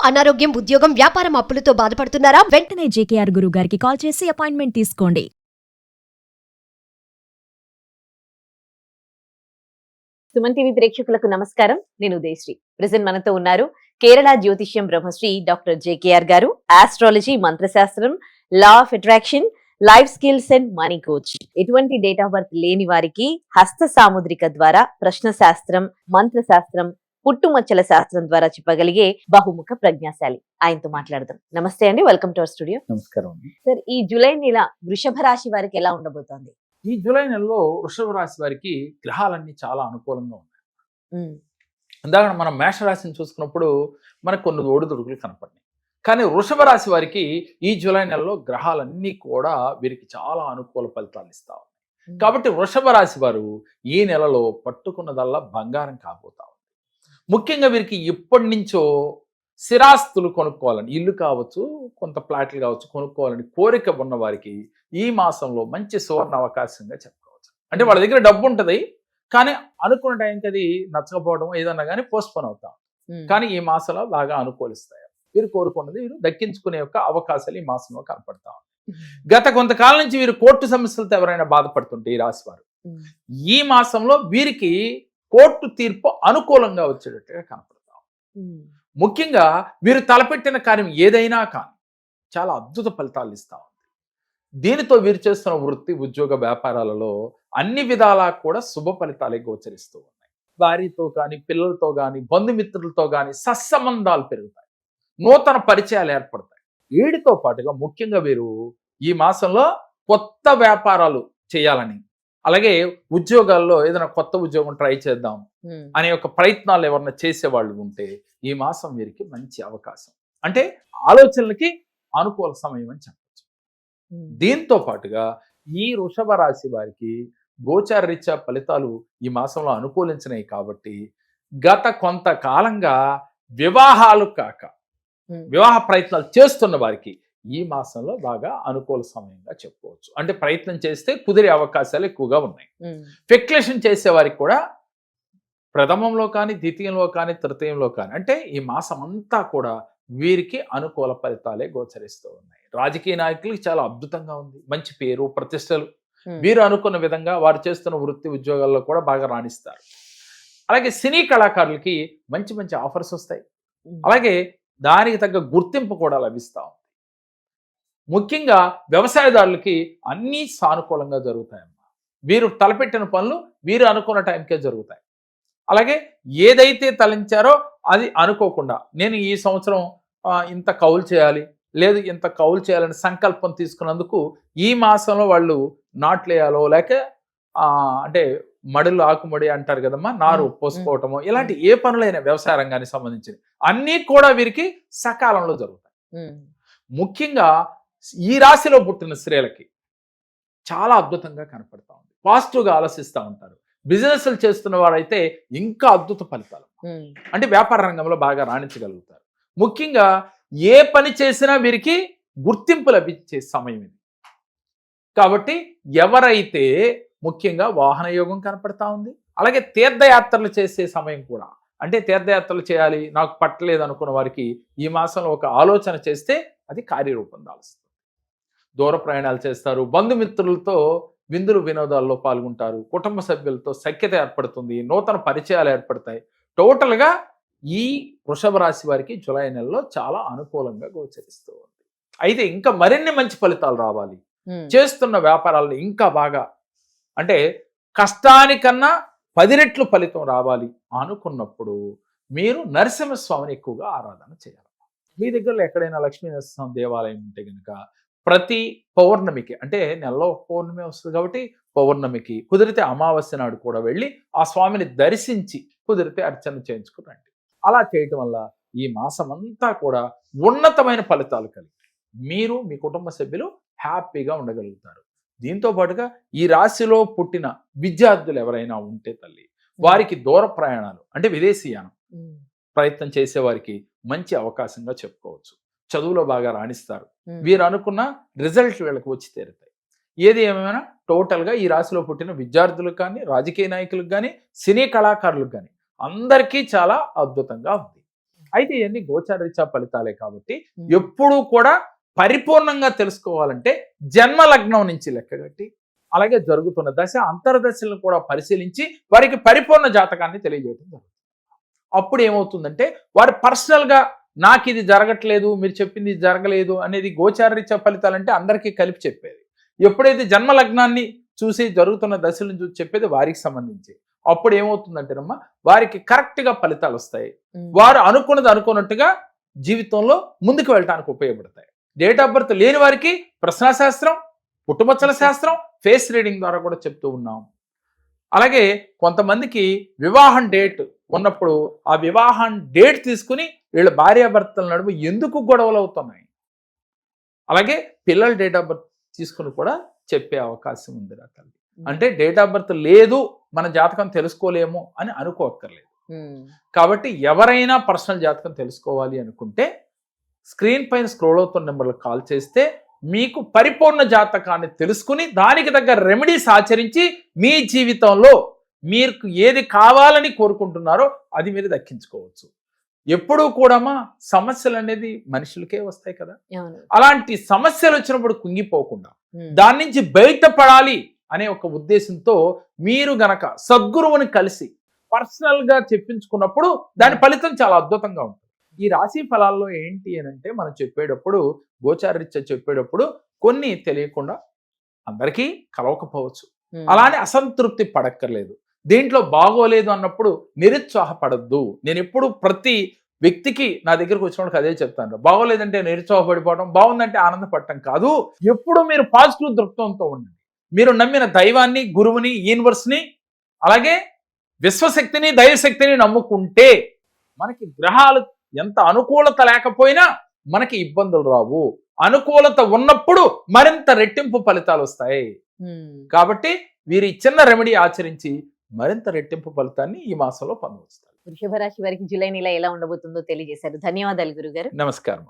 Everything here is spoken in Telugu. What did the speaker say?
అనారోగ్యం, ఉద్యోగం, వ్యాపారం అప్పులతో బాధపడుతున్నారా? వెంటనే జేకేఆర్ గురువు గారికి కాల్ చేసి అపాయింట్మెంట్ తీసుకోండి. సుమన్ టీవీ ప్రేక్షకులకు నమస్కారం. నేను ఉదయశ్రీ. ప్రెజెంట్ మనతో ఉన్నారు కేరళ జ్యోతిష్యం బ్రహ్మశ్రీ డాక్టర్ జేకేఆర్ గారు. ఆస్ట్రాలజీ, మంత్రశాస్త్రం, law of attraction, life skills and money coach. ఎటువంటి డేట్ ఆఫ్ బర్త్ లేని వారికి హస్త సాముద్రిక ద్వారా ప్రశ్న శాస్త్రం, మంత్రశాస్త్రం, పుట్టుమచ్చల శాస్త్రం ద్వారా చెప్పగలిగే బహుముఖ ప్రజ్ఞాశాలి. ఆయనతో మాట్లాడదాం. నమస్తే అండి, వెల్కమ్ టు అవర్ స్టూడియో. నమస్కారం. సార్, ఈ జూలై నెల వృషభ రాశి వారికి ఎలా ఉండబోతోంది? ఈ జూలై నెలలో వృషభ రాశి వారికి గ్రహాలన్నీ చాలా అనుకూలంగా ఉన్నాయి. ఇందాక మనం మేషరాశిని చూసుకున్నప్పుడు మనకు కొన్ని ఒడిదుడుకులు కనపడినాయి. కానీ వృషభ రాశి వారికి ఈ జూలై నెలలో గ్రహాలన్నీ కూడా వీరికి చాలా అనుకూల ఫలితాలు ఇస్తా ఉన్నాయి. కాబట్టి వృషభ రాశి వారు ఈ నెలలో పట్టుకున్నదల్లా బంగారం కాబోతా ఉంది. ముఖ్యంగా వీరికి ఇప్పటి నుంచో స్థిరాస్తులు కొనుక్కోవాలని, ఇల్లు కావచ్చు, కొంత ప్లాట్లు కావచ్చు, కొనుక్కోవాలని కోరిక ఉన్న వారికి ఈ మాసంలో మంచి సువర్ణ అవకాశంగా చెప్పుకోవచ్చు. అంటే వాళ్ళ దగ్గర డబ్బు ఉంటుంది, కానీ అనుకున్న టైంకి అది నచ్చకపోవడం ఏదన్నా కానీ పోస్ట్పోన్ అవుతాం. కానీ ఈ మాసంలో బాగా అనుకూలిస్తాయి. వీరు కోరుకున్నది వీరు దక్కించుకునే యొక్క అవకాశాలు ఈ మాసంలో కనపడతా ఉన్నాయి. గత కొంతకాలం నుంచి వీరు కోర్టు సమస్యలతో ఎవరైనా బాధపడుతుంటే ఈ రాశి వారు ఈ మాసంలో వీరికి కోర్టు తీర్పు అనుకూలంగా వచ్చేటట్టుగా కనపడతా ఉంది. ముఖ్యంగా వీరు తలపెట్టిన కార్యం ఏదైనా కానీ చాలా అద్భుత ఫలితాలు ఇస్తా ఉంది. దీనితో వీరు చేస్తున్న వృత్తి, ఉద్యోగ, వ్యాపారాలలో అన్ని వీధాలా కూడా శుభ ఫలితాలే గోచరిస్తూ ఉన్నాయి. భార్యతో కానీ, పిల్లలతో కానీ, బంధుమిత్రులతో కానీ సత్సంబంధాలు పెరుగుతాయి, నూతన పరిచయాలు ఏర్పడతాయి. వీటితో పాటుగా ముఖ్యంగా వీరు ఈ మాసంలో కొత్త వ్యాపారాలు చేయాలని, అలాగే ఉద్యోగాల్లో ఏదైనా కొత్త ఉద్యోగం ట్రై చేద్దాం అనే ఒక ప్రయత్నాలు ఎవరైనా చేసేవాళ్ళు ఉంటే ఈ మాసం వీరికి మంచి అవకాశం, అంటే ఆలోచనలకి అనుకూల సమయం అని చెప్పచ్చు. దీంతో పాటుగా ఈ వృషభ రాశి వారికి గోచార రీత్యా ఫలితాలు ఈ మాసంలో అనుకూలించినాయి. కాబట్టి గత కొంతకాలంగా వివాహాలు కాక వివాహ ప్రయత్నాలు చేస్తున్న వారికి ఈ మాసంలో బాగా అనుకూల సమయంగా చెప్పుకోవచ్చు. అంటే ప్రయత్నం చేస్తే కుదిరే అవకాశాలు ఎక్కువగా ఉన్నాయి. ఫెక్యులేషన్ చేసే వారికి కూడా ప్రథమంలో కానీ, ద్వితీయంలో కానీ, తృతీయంలో కానీ, అంటే ఈ మాసం అంతా కూడా వీరికి అనుకూల ఫలితాలే గోచరిస్తూ ఉన్నాయి. రాజకీయ నాయకులకి చాలా అద్భుతంగా ఉంది, మంచి పేరు, ప్రతిష్టలు. వీరు అనుకున్న విధంగా వారు చేస్తున్న వృత్తి, ఉద్యోగాల్లో కూడా బాగా రాణిస్తారు. అలాగే సినీ కళాకారులకి మంచి మంచి ఆఫర్స్ వస్తాయి. అలాగే దానికి తగ్గ గుర్తింపు కూడా లభిస్తూ ఉంది. ముఖ్యంగా వ్యవసాయదారులకి అన్నీ సానుకూలంగా జరుగుతాయమ్మా. వీరు తలపెట్టిన పనులు వీరు అనుకున్న టైంకే జరుగుతాయి. అలాగే ఏదైతే తలంచారో అది అనుకోకుండా నేను ఈ సంవత్సరం ఇంత కౌలు చేయాలి, లేదు ఇంత కౌలు చేయాలని సంకల్పం తీసుకున్నందుకు ఈ మాసంలో వాళ్ళు నాట్లేయాలో, లేక అంటే మడులు, ఆకుమడి అంటారు కదమ్మా, నారు పోసుకోవటము, ఇలాంటి ఏ పనులైనా వ్యవసాయ రంగానికి సంబంధించి అన్నీ కూడా వీరికి సకాలంలో జరుగుతాయి. ముఖ్యంగా ఈ రాశిలో పుట్టిన స్త్రీలకి చాలా అద్భుతంగా కనపడతా ఉంది. పాజిటివ్గా ఆలోచిస్తూ ఉంటారు. బిజినెస్లు చేస్తున్న వారైతే ఇంకా అద్భుత ఫలితాలు, అంటే వ్యాపార రంగంలో బాగా రాణించగలుగుతారు. ముఖ్యంగా ఏ పని చేసినా వీరికి గుర్తింపు లభించే సమయం ఇది. కాబట్టి ఎవరైతే ముఖ్యంగా వాహన యోగం కనపడతా ఉంది, అలాగే తీర్థయాత్రలు చేసే సమయం కూడా, అంటే తీర్థయాత్రలు చేయాలి నాకు పట్టలేదు అనుకున్న వారికి ఈ మాసంలో ఒక ఆలోచన చేస్తే అది కార్యరూపం దాల్స్తుంది. దూర ప్రయాణాలు చేస్తారు, బంధుమిత్రులతో విందులు వినోదాల్లో పాల్గొంటారు, కుటుంబ సభ్యులతో సఖ్యత ఏర్పడుతుంది, నూతన పరిచయాలు ఏర్పడతాయి. టోటల్గా ఈ వృషభ రాశి వారికి జూలై నెలలో చాలా అనుకూలంగా గోచరిస్తూ ఉంది. అయితే ఇంకా మరిన్ని మంచి ఫలితాలు రావాలి, చేస్తున్న వ్యాపారాలను ఇంకా బాగా, అంటే కష్టానికన్నా 10 రెట్లు ఫలితం రావాలి అనుకున్నప్పుడు మీరు నరసింహస్వామిని ఎక్కువగా ఆరాధన చేయాలి. మీ దగ్గరలో ఎక్కడైనా లక్ష్మీనరసింహ దేవాలయం ఉంటే కనుక ప్రతి పౌర్ణమికి, అంటే నెలలో పౌర్ణమి వస్తుంది కాబట్టి పౌర్ణమికి, కుదిరితే అమావాస్య నాడు కూడా వెళ్ళి ఆ స్వామిని దర్శించి కుదిరితే అర్చన చేయించుకురండి. అలా చేయటం వల్ల ఈ మాసం అంతా కూడా ఉన్నతమైన ఫలితాలు కలిగి మీరు, మీ కుటుంబ సభ్యులు హ్యాపీగా ఉండగలుగుతారు. దీంతో పాటుగా ఈ రాశిలో పుట్టిన విద్యార్థులు ఎవరైనా ఉంటే తల్లి, వారికి దూర ప్రయాణాలు, అంటే విదేశీయానం ప్రయత్నం చేసే వారికి మంచి అవకాశంగా చెప్పుకోవచ్చు. చదువులో బాగా రాణిస్తారు. వీరు అనుకున్న రిజల్ట్ వీళ్ళకి వచ్చి తీరుతాయి. ఏది ఏమైనా టోటల్గా ఈ రాశిలో పుట్టిన విద్యార్థులకు కానీ, రాజకీయ నాయకులకు కానీ, సినీ కళాకారులకు కానీ అందరికీ చాలా అద్భుతంగా ఉంది. అయితే ఇవన్నీ గోచారరీత్యా ఫలితాలే కాబట్టి ఎప్పుడూ కూడా పరిపూర్ణంగా తెలుసుకోవాలంటే జన్మ లగ్నం నుంచి లెక్కగట్టి అలాగే జరుగుతున్న దశ అంతర్దశలను కూడా పరిశీలించి వారికి పరిపూర్ణ జాతకాన్ని తెలియజేయడం జరుగుతుంది. అప్పుడు ఏమవుతుందంటే వారు పర్సనల్గా నాకు ఇది జరగట్లేదు, మీరు చెప్పింది ఇది జరగలేదు అనేది గోచారరీత్యా ఫలితాలంటే అందరికీ కలిపి చెప్పేది. ఎప్పుడైతే జన్మ లగ్నాన్ని చూసి జరుగుతున్న దశలను చూసి చెప్పేది వారికి సంబంధించి, అప్పుడు ఏమవుతుందంటేనమ్మా వారికి కరెక్ట్గా ఫలితాలు వస్తాయి. వారు అనుకున్నది అనుకున్నట్టుగా జీవితంలో ముందుకు వెళ్ళడానికి ఉపయోగపడతాయి. డేట్ ఆఫ్ బర్త్ లేని వారికి ప్రశ్నాశాస్త్రం, పుట్టుమచ్చల శాస్త్రం, ఫేస్ రీడింగ్ ద్వారా కూడా చెప్తూ ఉన్నాం. అలాగే కొంతమందికి వివాహం డేట్ ఉన్నప్పుడు ఆ వివాహం డేట్ తీసుకుని వీళ్ళ భార్యాభర్తల నడుము ఎందుకు గొడవలు అవుతున్నాయి, అలాగే పిల్లల డేట్ ఆఫ్ బర్త్ తీసుకుని కూడా చెప్పే అవకాశం ఉంది రా తల్లి. అంటే డేట్ ఆఫ్ బర్త్ లేదు, మన జాతకం తెలుసుకోలేము అని అనుకోక్కర్లేదు. కాబట్టి ఎవరైనా పర్సనల్ జాతకం తెలుసుకోవాలి అనుకుంటే స్క్రీన్ పైన స్క్రోల్ అవుతున్న నెంబర్లకు కాల్ చేస్తే మీకు పరిపూర్ణ జాతకాన్ని తెలుసుకుని దానికి తగ్గ రెమెడీస్ ఆచరించి మీ జీవితంలో మీకు ఏది కావాలని కోరుకుంటున్నారో అది మీరు దక్కించుకోవచ్చు. ఎప్పుడూ కూడా సమస్యలు అనేది మనుషులకే వస్తాయి కదా, అలాంటి సమస్యలు వచ్చినప్పుడు కుంగిపోకుండా దాని నుంచి బయటపడాలి అనే ఒక ఉద్దేశంతో మీరు గనక సద్గురువుని కలిసి పర్సనల్ గా చెప్పించుకున్నప్పుడు దాని ఫలితం చాలా అద్భుతంగా ఉంటుంది. ఈ రాశి ఫలాల్లో ఏంటి అని అంటే మనం చెప్పేటప్పుడు గోచారరీత్యా చెప్పేటప్పుడు కొన్ని తెలియకుండా అందరికీ కలవకపోవచ్చు, అలానే అసంతృప్తి పడక్కర్లేదు. దీంట్లో బాగోలేదు అన్నప్పుడు నిరుత్సాహపడద్దు. నేను ఎప్పుడు ప్రతి వ్యక్తికి నా దగ్గరకు వచ్చినప్పుడు అదే చెప్తాను, బాగోలేదంటే నిరుత్సాహపడిపోవడం, బాగుందంటే ఆనందపడటం కాదు. ఎప్పుడు మీరు పాజిటివ్ దృక్పథంతో ఉండండి. మీరు నమ్మిన దైవాన్ని, గురువుని, యూనివర్స్ని, అలాగే విశ్వశక్తిని, దైవశక్తిని నమ్ముకుంటే మనకి గ్రహాలు ఎంత అనుకూలత లేకపోయినా మనకి ఇబ్బందులు రావు. అనుకూలత ఉన్నప్పుడు మరింత రెట్టింపు ఫలితాలు వస్తాయి. కాబట్టి వీరి చిన్న రెమెడీ ఆచరించి మరింత రెట్టింపు ఫలితాన్ని ఈ మాసంలో పొందవచ్చు. వృషభ రాశి వారికి జూలై నెల ఎలా ఉండబోతుందో తెలియజేశారు. ధన్యవాదాలు గురుగారు. నమస్కారం.